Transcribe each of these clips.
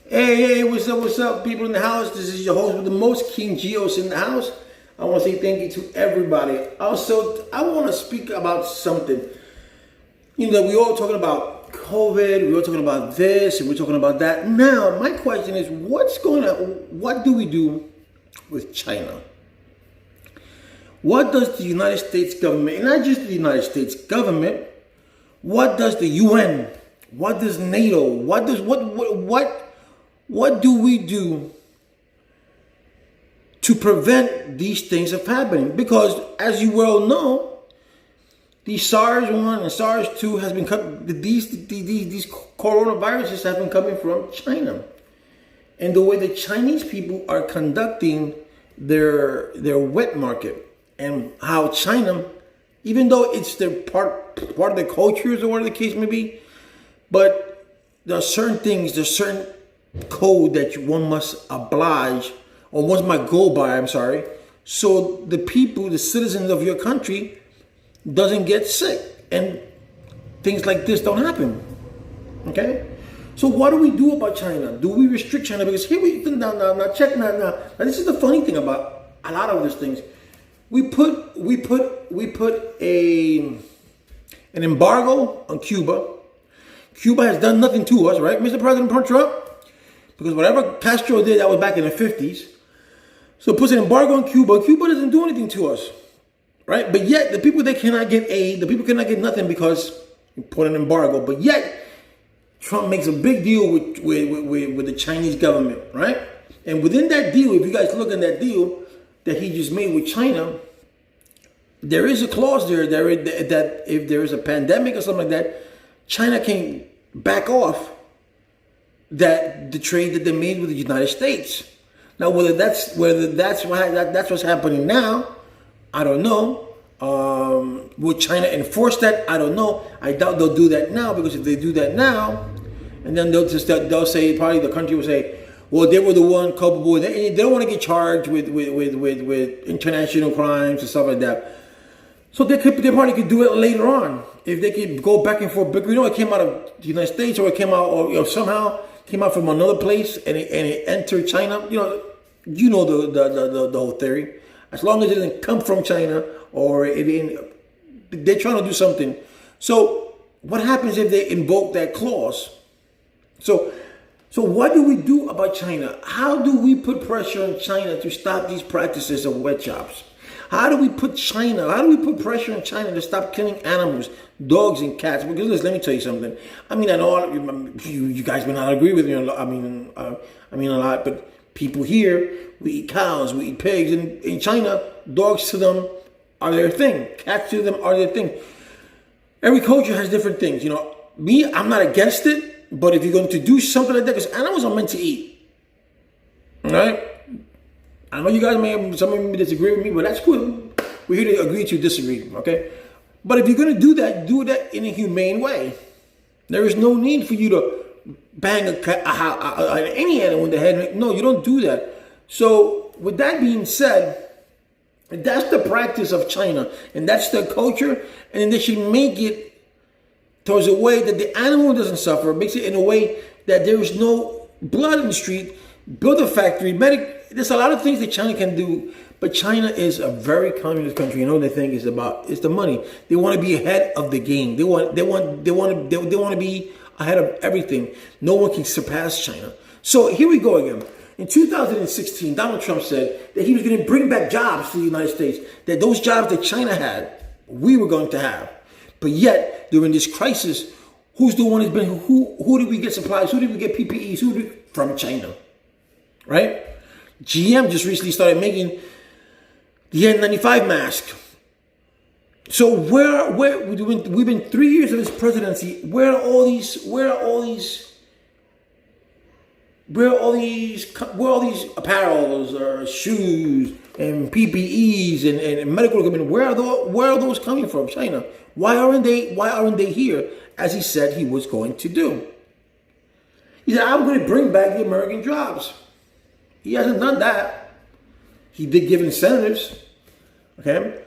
Hey, what's up, people in the house? This is your host with the most, King Geos in the house. I want to say thank you to everybody. Also, I want to speak about something. You know, we all talking about COVID, we're all talking about this, and we're talking about that. Now, my question is, what do we do with China? What does the United States government, and not just the United States government, what does the UN, what does NATO, what do we do to prevent these things from happening? Because as you well know, the SARS-1 and SARS-2 has been these coronaviruses have been coming from China. And the way the Chinese people are conducting their wet market, and how China, even though it's their part of the cultures or whatever the case may be, but there are certain things, there's certain code that one must oblige, or one must go by, so the people, the citizens of your country doesn't get sick and things like this don't happen. Okay? So what do we do about China? Do we restrict China? Because here now check now. This is the funny thing about a lot of these things. We put an embargo on Cuba. Cuba has done nothing to us, right, Mr. President Trump? Because whatever Castro did, that was back in the 50s. So it puts an embargo on Cuba. Cuba doesn't do anything to us, right? But yet the people, they cannot get aid. The people cannot get nothing because you put an embargo. But yet Trump makes a big deal with the Chinese government, right? And within that deal, if you guys look at that deal that he just made with China, there is a clause there that if there is a pandemic or something like that, China can back off that the trade that they made with the United States. Now, whether that's what's happening now, I don't know. Will China enforce that? I don't know. I doubt they'll do that now, because if they do that now, and then they'll say, probably the country will say, well, they were the one culpable. They don't want to get charged with international crimes and stuff like that. So they probably could do it later on if they could go back and forth. But it came out of the United States, or it came out, or somehow came out from another place, and it entered China. You know the whole theory. As long as it didn't come from China, or they're trying to do something. So what happens if they invoke that clause? So what do we do about China? How do we put pressure on China to stop these practices of wet shops? How do we put pressure on China to stop killing animals, dogs and cats? Because listen, let me tell you something. I mean, I know you guys may not agree with me. A lot, but people here, we eat cows, we eat pigs, and in China, dogs to them are their thing. Cats to them are their thing. Every culture has different things. Me, I'm not against it, but if you're going to do something like that, because animals are meant to eat, all right? I know you guys some of you may disagree with me, but that's cool. We're here to agree to disagree, okay? But if you're going to do that in a humane way. There is no need for you to bang any animal in the head. No, you don't do that. So with that being said, that's the practice of China, and that's their culture, and they should make it towards a way that the animal doesn't suffer, makes it in a way that there is no blood in the street, build a factory, there's a lot of things that China can do, but China is a very communist country. The thing is it's the money. They want to be ahead of the game. They want to be ahead of everything. No one can surpass China. So here we go again. In 2016, Donald Trump said that he was going to bring back jobs to the United States. That those jobs that China had, we were going to have. But yet, during this crisis, who's the one that's been? Who did we get supplies? Who did we get PPEs? From China, right? GM just recently started making the N95 mask. So we've been 3 years of his presidency. Where are all these apparels or shoes and PPEs and medical equipment? Where are those coming from? China. Why aren't they here, as he said he was going to do? He said, I'm going to bring back the American jobs. He hasn't done that. He did give incentives, okay?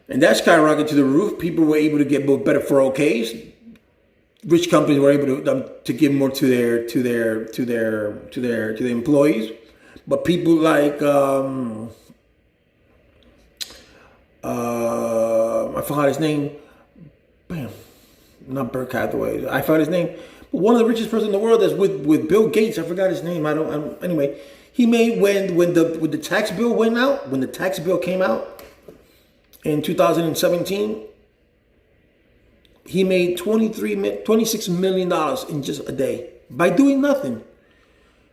And that skyrocketed to the roof. People were able to get better 401ks. rich companies were able to give more to their employees, but people like I forgot his name. Bam, not Berk Hathaway. I forgot his name. But one of the richest person in the world that's with Bill Gates. I forgot his name. Anyway, he made when the tax bill went out, when the tax bill came out in 2017. He made $26 million in just a day by doing nothing.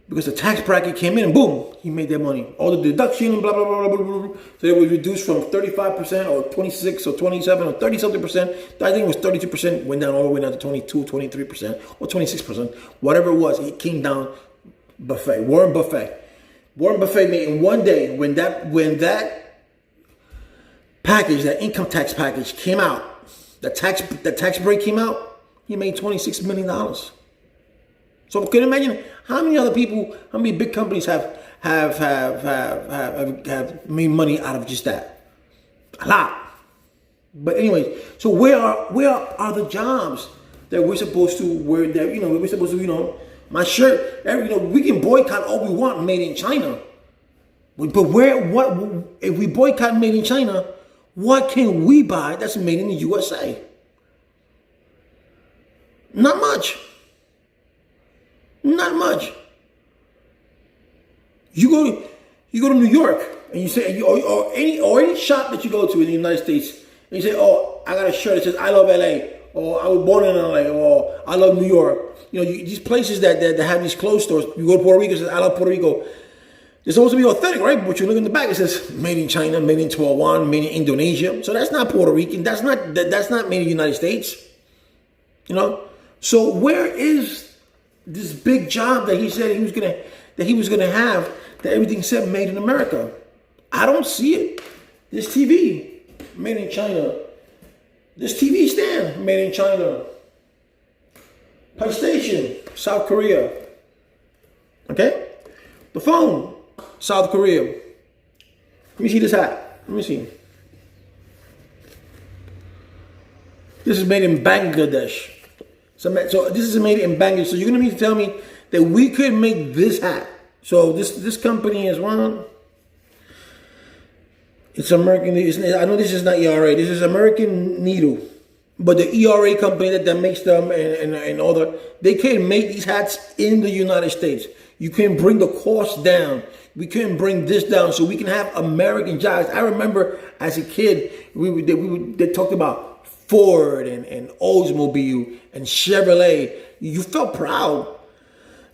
Because the tax bracket came in and boom, he made that money. All the deduction and blah, blah, blah, blah, blah, blah. So it was reduced from 35% or 26 or 27 or 30 something percent. I think it was 32%, went down all the way down to 22, 23% or 26%. Whatever it was, it came down buffet. Warren Buffett made in one day when that package, that income tax package came out, the tax break came out, he made $26 million. So can you imagine how many other people, how many big companies have made money out of just that? A lot. But anyway, so where are the jobs that we're supposed to my shirt, we can boycott all we want made in China. But if we boycott made in China, what can we buy that's made in the USA? Not much. Not much. You go to New York and you say, or any shop that you go to in the United States, and you say, oh, I got a shirt that says I love LA, or I was born in LA, or I love New York. These places that have these clothes stores. You go to Puerto Rico, it says I love Puerto Rico. It's supposed to be authentic, right? But you look in the back, it says made in China, made in Taiwan, made in Indonesia. So that's not Puerto Rican. That's not made in the United States. So where is this big job that he said he was gonna have, that everything said made in America? I don't see it. This TV made in China. This TV stand made in China. PlayStation, South Korea. Okay? The phone, South Korea. Let me see this hat. Let me see. This is made in Bangladesh. So this is made in Bangladesh. So you're gonna mean to tell me that we could make this hat? So this company is one. It's American. I know this is not ERA. This is American Needle, but the ERA company that makes them and all that, they can make these hats in the United States. You can bring the cost down. We can bring this down so we can have American jobs. I remember as a kid, they talked about Ford and Oldsmobile and Chevrolet. You felt proud.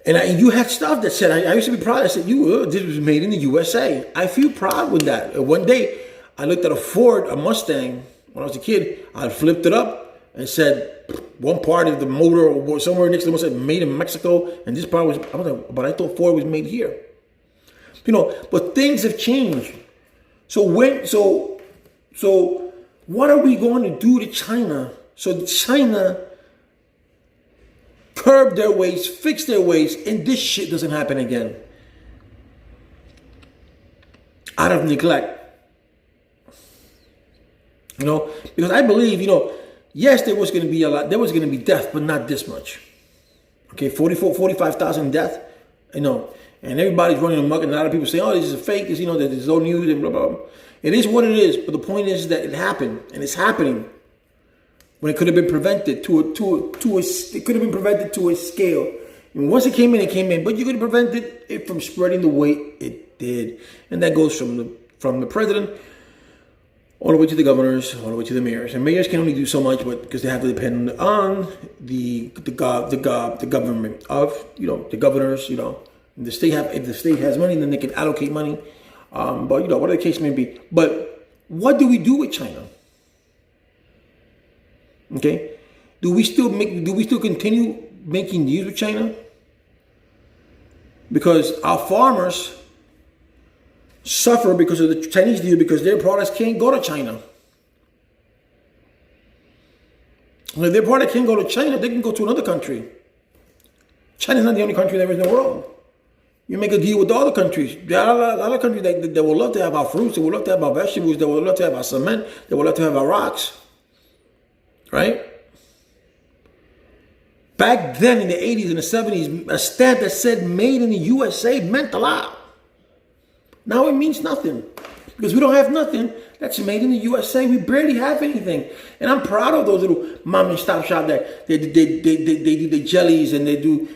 And you had stuff that said, I used to be proud. I said, this was made in the USA. I feel proud with that. And one day, I looked at a Mustang, when I was a kid. I flipped it up and said, one part of the motor or somewhere next to it said made in Mexico. And this part was, but I thought Ford was made here. But things have changed. So what are we going to do to China? So China curb their ways, fix their ways, and this shit doesn't happen again. Out of neglect. Because I believe, yes, there was going to be a lot, there was going to be death, but not this much. Okay, 45,000 death, and everybody's running amok, and a lot of people say, oh, this is a fake, there's no news, and blah, blah, blah. It is what it is, but the point is that it happened, and it's happening. When it could have been prevented it could have been prevented to a scale. And once it came in, but you could have prevented it from spreading the way it did. And that goes from the president all the way to the governors, all the way to the mayors. And mayors can only do so much, but because they have to depend on the government of the governors. If the state has money, then they can allocate money. But whatever the case may be. But what do we do with China? Okay, do we still continue making deals with China? Because our farmers suffer because of the Chinese deal, because their products can't go to China. And if their product can't go to China, they can go to another country. China's not the only country there is in the world. You make a deal with all the countries. There are a lot of countries that would love to have our fruits, they would love to have our vegetables, they would love to have our cement, they would love to have our rocks. Right? Back then in the 80s and the 70s, a stamp that said made in the USA meant a lot. Now it means nothing. Because we don't have nothing that's made in the USA. We barely have anything. And I'm proud of those little mom and stop shop that they do the jellies and they do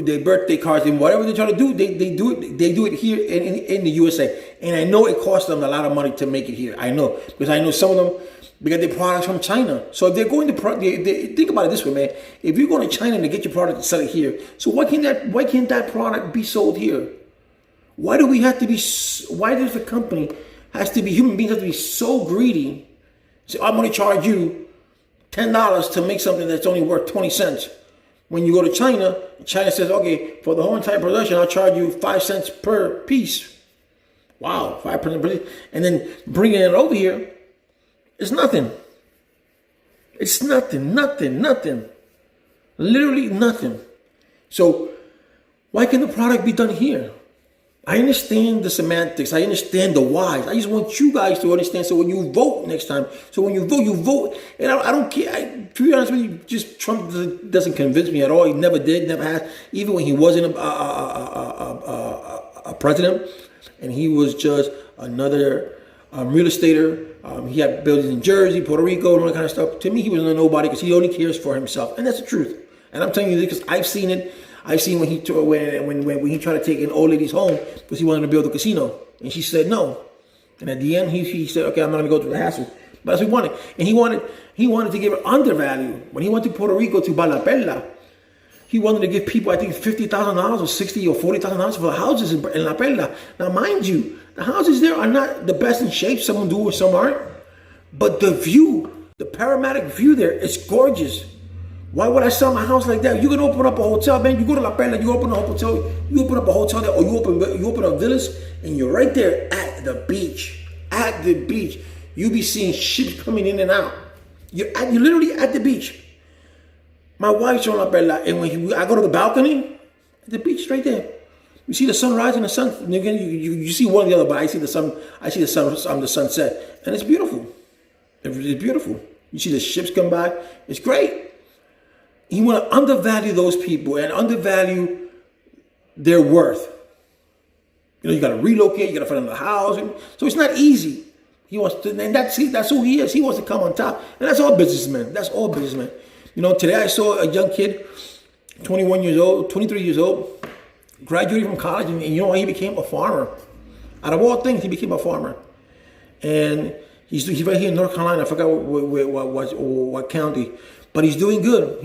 their birthday cards and whatever they try to do, they do it here in the USA. And I know it costs them a lot of money to make it here. I know. Because I know some of them, they get their products from China. So if they're going to, think about it this way, man. If you're going to China to get your product and sell it here, so why can't that product be sold here? Why do we have to be, why does the company human beings have to be so greedy? So I'm going to charge you $10 to make something that's only worth 20 cents. When you go to China, China says, okay, for the whole entire production, I'll charge you 5 cents per piece. Wow, 5% per piece. And then bringing it over here, it's nothing. It's nothing. Literally nothing. So why can the product be done here? I understand the semantics. I understand the whys. I just want you guys to understand. So when you vote next time, you vote. And I don't care. To be honest with you, just Trump doesn't convince me at all. He never did, never has. Even when he wasn't a president, and he was just another real estater. He had buildings in Jersey, Puerto Rico, and all that kind of stuff. To me, he was a nobody because he only cares for himself, and that's the truth. And I'm telling you this because I've seen it. I've seen when he tried to take an old lady's home because he wanted to build a casino, and she said no. And at the end, he said, "Okay, I'm not going to go through the hassle." But that's what he wanted, and he wanted to give her undervalue. When he went to Puerto Rico to La Perla, he wanted to give people, I think, $50,000 or $60,000 or $40,000 for the houses in La Perla. Now, mind you, the houses there are not the best in shape. Some do, or some aren't. But the view, the panoramic view there, is gorgeous. Why would I sell my house like that? You can open up a hotel, man. You go to La Perla, you open up a hotel there, or you open up villas, and you're right there at the beach. At the beach. You be seeing ships coming in and out. You're literally at the beach. My wife's on La Perla, and when I go to the balcony, the beach right there. You see the sunrise and the sun. You see one or the other, but I see the sun. I see the sunset, and it's beautiful. It's beautiful. You see the ships come by. It's great. You want to undervalue those people and undervalue their worth. You got to relocate. You got to find another house, so it's not easy. He wants to, and that's who he is. He wants to come on top, and that's all businessmen. Today I saw a young kid, 21 years old, 23 years old, graduated from college, and he became a farmer. Out of all things, he became a farmer, and he's right here in North Carolina. I forgot what county. But he's doing good.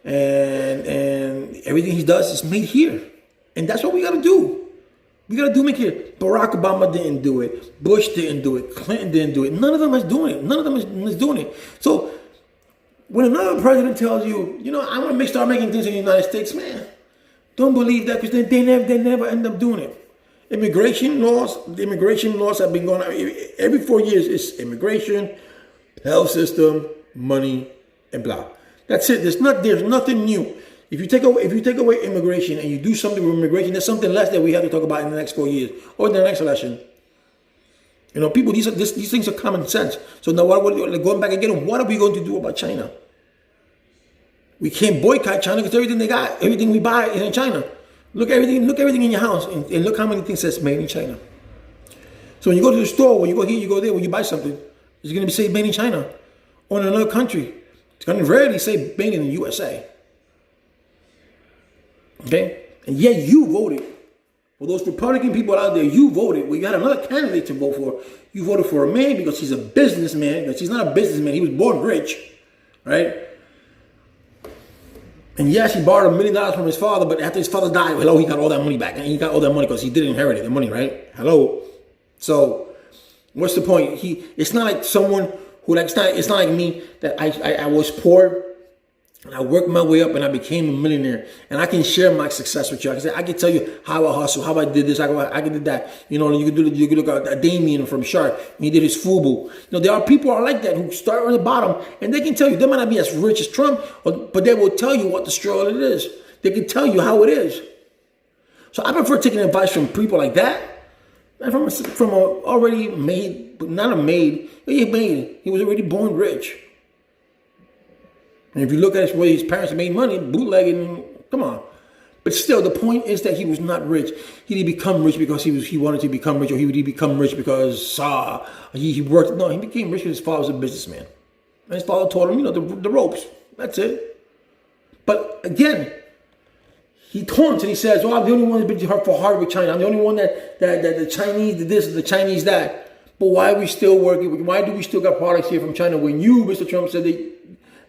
And everything he does is made here. And that's what we got to do. We got to make it. Barack Obama didn't do it. Bush didn't do it. Clinton didn't do it. None of them is doing it. So when another president tells you, I'm going to start making things in the United States, man, don't believe that because they never end up doing it. The immigration laws have been going on. Every 4 years, it's immigration, health system, money, and blah. That's it. There's nothing new. If you take away immigration and you do something with immigration, there's something less that we have to talk about in the next 4 years or in the next election. People, these things are common sense. So now, going back again, what are we going to do about China? We can't boycott China because everything we buy is in China. Look everything in your house and look how many things says made in China. So when you go to the store, when you go here, you go there, when you buy something, it's going to be say made in China or in another country. It's going to rarely say made in the USA. Okay? And yet you voted. For those Republican people out there, you voted. Well, you had another candidate to vote for. You voted for a man because he's a businessman. Because he's not a businessman. He was born rich. Right? And yes, he borrowed $1 million from his father, but after his father died, he got all that money back. And he got all that money because he didn't inherit the money, right? Hello? So, what's the point? It's not like someone who, it's not like me that I was poor and I worked my way up and I became a millionaire. And I can share my success with you. I can tell you how I hustle, how I did this, I did that. You can look at Damien from Shark. He did his FUBU. There are people who are like that who start at the bottom and they can tell you, they might not be as rich as Trump, but they will tell you what the struggle it is. They can tell you how it is. So I prefer taking advice from people like that than from a already made, but not a maid. He was already born rich. And if you look at the way his parents made money, bootlegging, come on. But still, the point is that he was not rich. He didn't become rich because he wanted to become rich, or he didn't become rich because he worked. No, he became rich because his father was a businessman. And his father taught him, the ropes. That's it. But again, he taunts and he says, "Oh, I'm the only one that's been for hard with China. I'm the only one that the Chinese did this, the Chinese that." But why are we still working? Why do we still got products here from China when you, Mr. Trump, said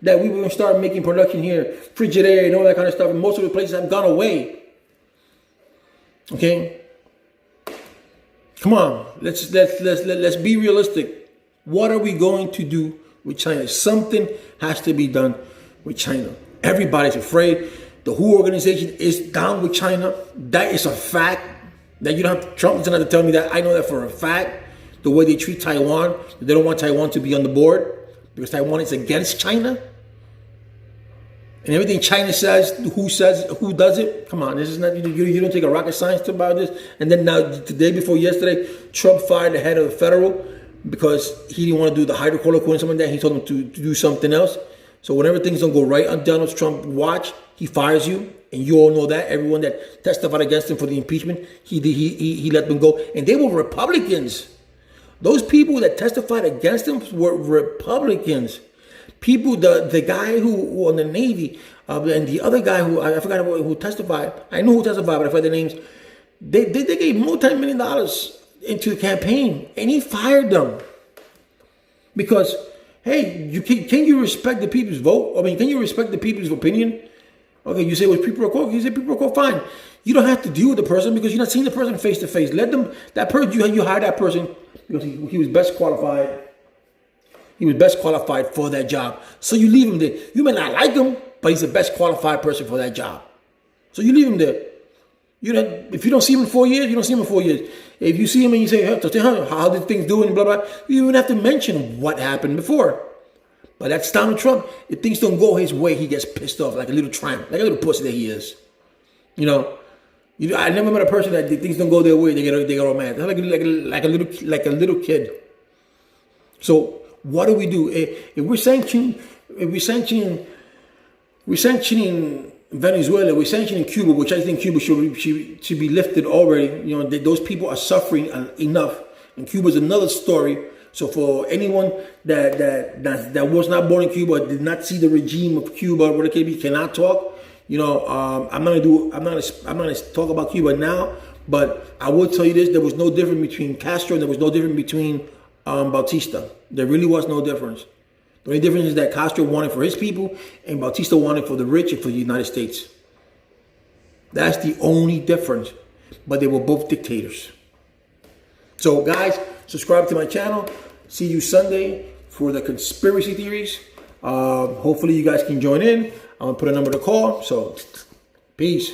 that we were going to start making production here, Frigidaire and all that kind of stuff, and most of the places have gone away. Okay? Come on, let's be realistic. What are we going to do with China? Something has to be done with China. Everybody's afraid. The WHO organization is down with China. That is a fact. That you don't have Trump doesn't have to tell me that. I know that for a fact. The way they treat Taiwan, they don't want Taiwan to be on the board because Taiwan is against China. And everything China says, who does it? Come on, this is not, you don't take a rocket science about this. And then now, the day before yesterday, Trump fired the head of the federal because he didn't want to do the hydrochloroquine and something like that. He told him to do something else. So whenever things don't go right on Donald Trump's watch, he fires you. And you all know that. Everyone that testified against him for the impeachment, he let them go. And they were Republicans. Those people that testified against him were Republicans. People, the guy who on the Navy, and the other guy who, I forgot who testified. I know who testified, but I forgot their names. They gave multi-million dollars into the campaign, and he fired them. Because, hey, can you respect the people's vote? I mean, can you respect the people's opinion? Okay, you say, well, people are quote. You say people are quote, fine. You don't have to deal with the person because you're not seeing the person face to face. Let them, that person, you hire that person because he was best qualified. He was best qualified for that job. So you leave him there. You may not like him, but he's the best qualified person for that job. So you leave him there. If you don't see him in 4 years, you don't see him in 4 years. If you see him and you say, hey, how did things do and blah, blah, you even have to mention what happened before. But that's Donald Trump. If things don't go his way, he gets pissed off like a little tramp, like a little pussy that he is. I never met a person that things don't go their way, they get all mad. They're like a little kid. So what do we do if we're sanctioning Venezuela, we're sanctioning Cuba, which I think Cuba should be lifted already. Those people are suffering enough, and Cuba's another story. So for anyone that was not born in Cuba, did not see the regime of Cuba, whatever it be, cannot talk. I'm not gonna talk about Cuba now, but I will tell you this: there was no difference between Castro and there was no difference between Bautista. There really was no difference. The only difference is that Castro wanted for his people and Bautista wanted for the rich and for the United States. That's the only difference. But they were both dictators. So guys, subscribe to my channel. See you Sunday for the conspiracy theories. Hopefully you guys can join in. I'm going to put a number to call. So, peace.